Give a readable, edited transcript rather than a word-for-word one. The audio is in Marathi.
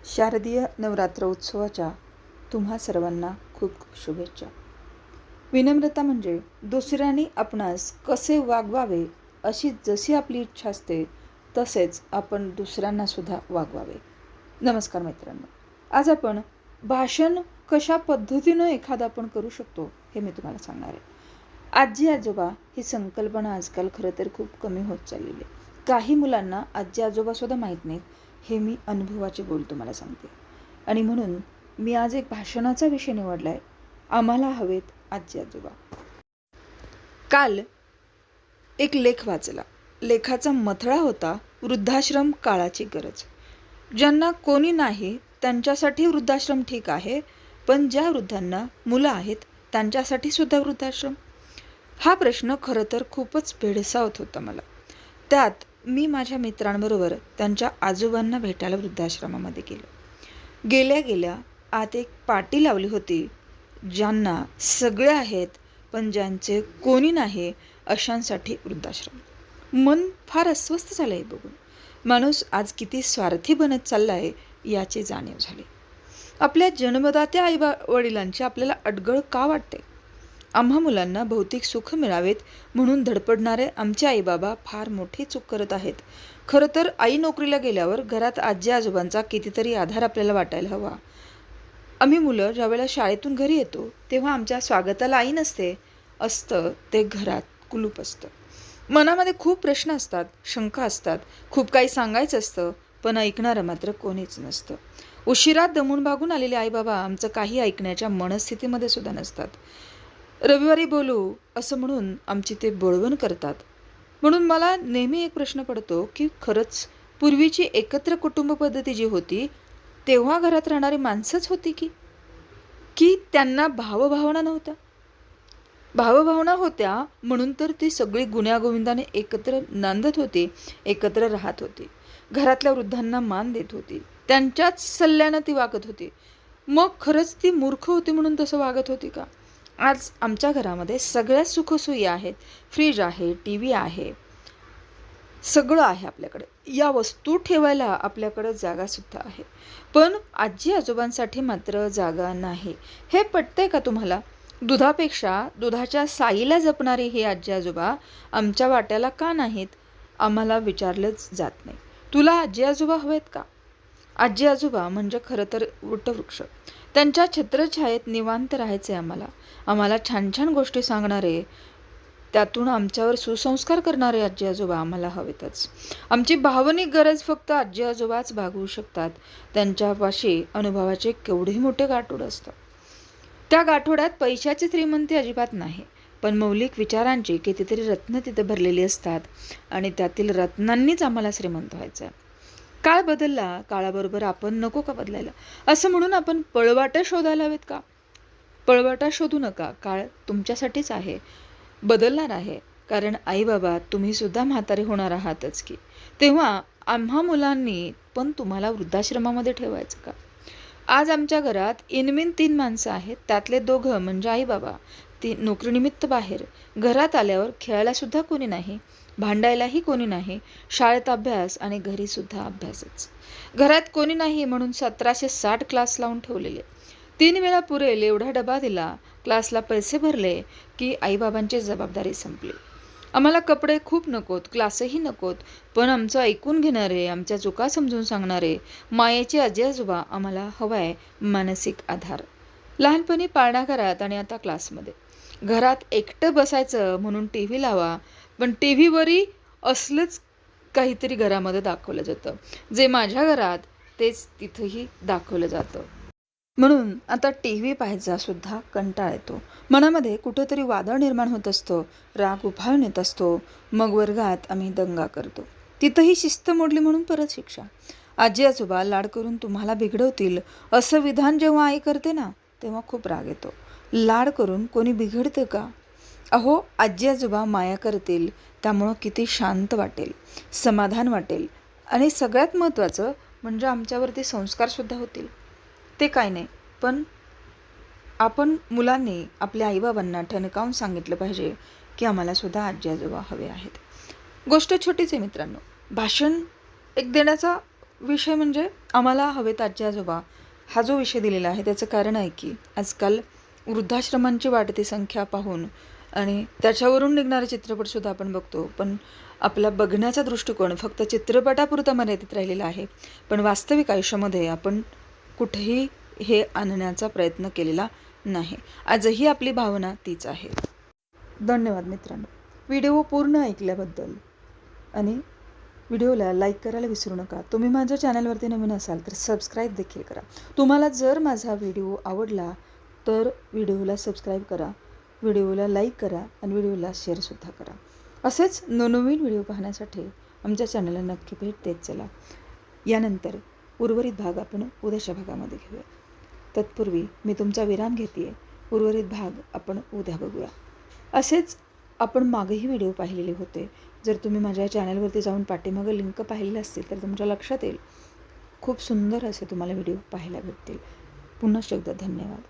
शारदीय नवरात्र उत्सवाच्या तुम्हा सर्वांना खूप खूप शुभेच्छा. विनम्रता म्हणजे दुसऱ्याने आपणास कसे वागवावे अशी जशी आपली इच्छा असते तसेच आपण दुसऱ्यांना सुद्धा वागवावे. नमस्कार मित्रांनो, आज आपण भाषण कशा पद्धतीनं एखादा आपण करू शकतो हे मी तुम्हाला सांगणार आहे. आजी आजोबा ही संकल्पना आजकाल खरं तर खूप कमी होत चाललेली आहे. काही मुलांना आजी आजोबा सुद्धा माहीत नाहीत, हे मी अनुभवाचे बोल तुम्हाला सांगते. आणि म्हणून मी आज एक भाषणाचा विषय निवडला आहे, आम्हाला हवेत आजी आजोबा. काल एक लेख वाचला. लेखाचा मथळा होता, वृद्धाश्रम काळाची गरज. ज्यांना कोणी नाही त्यांच्यासाठी वृद्धाश्रम ठीक आहे, पण ज्या वृद्धांना मुलं आहेत त्यांच्यासाठी सुद्धा वृद्धाश्रम. हा प्रश्न खरं तर खूपच भेडसावत होता मला. त्यात मी माझ्या मित्रांबरोबर त्यांच्या आजोबांना भेटायला वृद्धाश्रमामध्ये गेलो. गेल्या गेल्या आत एक पाटी लावली होती, ज्यांना सगळे आहेत पण ज्यांचे कोणी नाही अशांसाठी वृद्धाश्रम. मन फार अस्वस्थ झालं आहे बघून. माणूस आज किती स्वार्थी बनत चालला आहे याची जाणीव झाली. आपल्या जन्मदात्या आई वडिलांची आपल्याला अडगळ का वाटते? आम्हा मुलांना भौतिक सुख मिळावेत म्हणून धडपडणारे आमचे आईबाबा फार मोठी चूक करत आहेत. खरं तर आई नोकरीला गेल्यावर घरात आजी आजोबांचा कितीतरी आधार आपल्याला वाटायला हवा. आम्ही मुलं ज्यावेळेला शाळेतून घरी येतो तेव्हा आमच्या स्वागताला आई नसते, असतं ते घरात कुलूप असतं. मनामध्ये खूप प्रश्न असतात, शंका असतात, खूप काही सांगायचं असतं, पण ऐकणारं मात्र कोणीच नसतं. उशिरात दमून भागून आलेले आईबाबा आमचं काही ऐकण्याच्या मनस्थितीमध्ये सुद्धा नसतात. रविवारी बोलू असं म्हणून आमची ते बळवण करतात. म्हणून मला नेहमी एक प्रश्न पडतो की खरंच पूर्वीची एकत्र कुटुंब पद्धती जी होती तेव्हा घरात राहणारी माणसंच होती की त्यांना भावभावना नव्हत्या? भावभावना होत्या म्हणून तर ती सगळी गुण्यागोविंदाने एकत्र नांदत होती, एकत्र राहत होती, घरातल्या वृद्धांना मान देत होती, त्यांच्याच सल्ल्यानं ती वागत होती. मग खरंच ती मूर्ख होती म्हणून तसं वागत होती का? आज आमच्या घरामध्ये सगळ्याच सुखसोयी आहेत. फ्रीज आहे, टी व्ही आहे, सगळं आहे आपल्याकडे. या वस्तू ठेवायला आपल्याकडे जागासुद्धा आहे. पण आजी आजोबांसाठी मात्र जागा नाही. हे पटतंय का तुम्हाला? दुधापेक्षा दुधाच्या साईला जपणारी हे आजी आजोबा आमच्या वाट्याला का नाहीत? आम्हाला विचारलंच जात नाही. तुला आजी आजोबा हवेत का? आजी आजोबा म्हणजे खरं तर वटवृक्ष. त्यांच्या छत्रछायेत निवांत राहायचे आम्हाला. आम्हाला छान छान गोष्टी सांगणारे, त्यातून आमच्यावर सुसंस्कार करणारे आजी आजोबा आम्हाला हवेतच. आमची भावनिक गरज फक्त आजी आजोबाच भागवू शकतात. त्यांच्यापाशी अनुभवाचे केवढे मोठे गाठोड असतं. त्या गाठोड्यात पैशाची श्रीमंती अजिबात नाही, पण मौलिक विचारांची कितीतरी रत्न तिथे भरलेली असतात आणि त्यातील रत्नांनीच आम्हाला श्रीमंत व्हायचं आहे. काळ बदलला, काळाबरोबर आपण नको का बदलायला? असं म्हणून आपण पळवाटा शोधायला हवेत का? पळवाटा शोधू नका. काळ तुमच्यासाठीच आहे, बदलणार आहे. कारण आई बाबा तुम्ही सुद्धा म्हातारे होणार आहातच की. तेव्हा आम्हा मुलांनी पण तुम्हाला वृद्धाश्रमामध्ये ठेवायचं का? आज आमच्या घरात इनमिन 3 माणसं आहेत. त्यातले 2 म्हणजे आई बाबा नोकरीनिमित्त बाहेर. घरात आल्यावर खेळायला सुद्धा कोणी नाही, भांडायलाही कोणी नाही. शाळेत अभ्यास आणि घरी सुद्धा अभ्यासच. घरात कोणी नाही म्हणून 1760 क्लास लावून ठेवलेले. 3 वेळा पुरेल एवढा डबा दिला, क्लासला पैसे भरले की आईबाबांची जबाबदारी संपली. आम्हाला कपडे खूप नकोत, क्लासही नकोत, पण आमचं ऐकून घेणारे, आमच्या चुका समजून सांगणारे मायेचे आजी आजोबा आम्हाला हवाय. मानसिक आधार. लहानपणी पाळणाघरात आणि आता क्लासमध्ये. घरात एकटं बसायचं म्हणून टी व्ही लावा, पण टी व्हीवरही असलंच काहीतरी घरामध्ये दाखवलं जातं. जे माझ्या घरात तेच तिथंही दाखवलं जातं. म्हणून आता टी व्ही पाहायचा सुद्धा कंटाळा येतो. मनामध्ये कुठंतरी वादळ निर्माण होत असतं, राग उफाळून येत असतो. मग वर्गात आम्ही दंगा करतो. तिथंही शिस्त मोडली म्हणून परत शिक्षा. आजी आजोबा लाड करून तुम्हाला बिघडवतील असं विधान जेव्हा आई करते ना, तेव्हा खूप राग येतो. लाड करून कोणी बिघडतं का? अहो, आजी आजोबा माया करतील, त्यामुळं किती शांत वाटेल, समाधान वाटेल आणि सगळ्यात महत्त्वाचं म्हणजे आमच्यावरती संस्कारसुद्धा होतील. ते काय नाही, पण आपण मुलांनी आपल्या आईबाबांना ठणकावून सांगितलं पाहिजे की आम्हाला सुद्धा आजी आजोबा हवे आहेत. गोष्ट छोटीच आहे मित्रांनो. भाषण एक देण्याचा विषय म्हणजे आम्हाला हवेत आजी आजोबा हा जो विषय दिलेला आहे त्याचं कारण आहे की आजकाल वृद्धाश्रमांची वाढती संख्या पाहून आणि त्याच्यावरून निघणारे चित्रपटसुद्धा आपण बघतो, पण आपला बघण्याचा दृष्टिकोन फक्त चित्रपटापुरता मर्यादित राहिलेला आहे. पण वास्तविक आयुष्यामध्ये आपण कुठेही हे आणण्याचा प्रयत्न केलेला नाही. आजही आपली भावना तीच आहे. धन्यवाद मित्रांनो, व्हिडिओ पूर्ण ऐकल्याबद्दल. आणि व्हिडिओला लाईक करायला विसरू नका. तुम्ही माझ्या चॅनलवरती नवीन असाल तर सबस्क्राईब देखील करा. तुम्हाला जर माझा व्हिडिओ आवडला तर व्हिडिओला सबस्क्राईब करा, व्हिडिओला लाईक करा आणि व्हिडिओला शेअरसुद्धा करा. असेच नवनवीन व्हिडिओ पाहण्यासाठी आमच्या चॅनलला नक्की भेट देत चला. यानंतर उर्वरित भाग आपण उद्याच्या भागामध्ये घेऊया. तत्पूर्वी मी तुमचा विराम घेते. उर्वरित भाग आपण उद्या बघूया. असेच आपण मागेही व्हिडिओ पाहिलेले होते. जर तुम्ही माझ्या चॅनलवरती जाऊन पाठीमागं लिंक पाहिलेले असतील तर तुमच्या लक्षात येईल. खूप सुंदर असे तुम्हाला व्हिडिओ पाहायला भेटतील. पुन्हा एकदा धन्यवाद.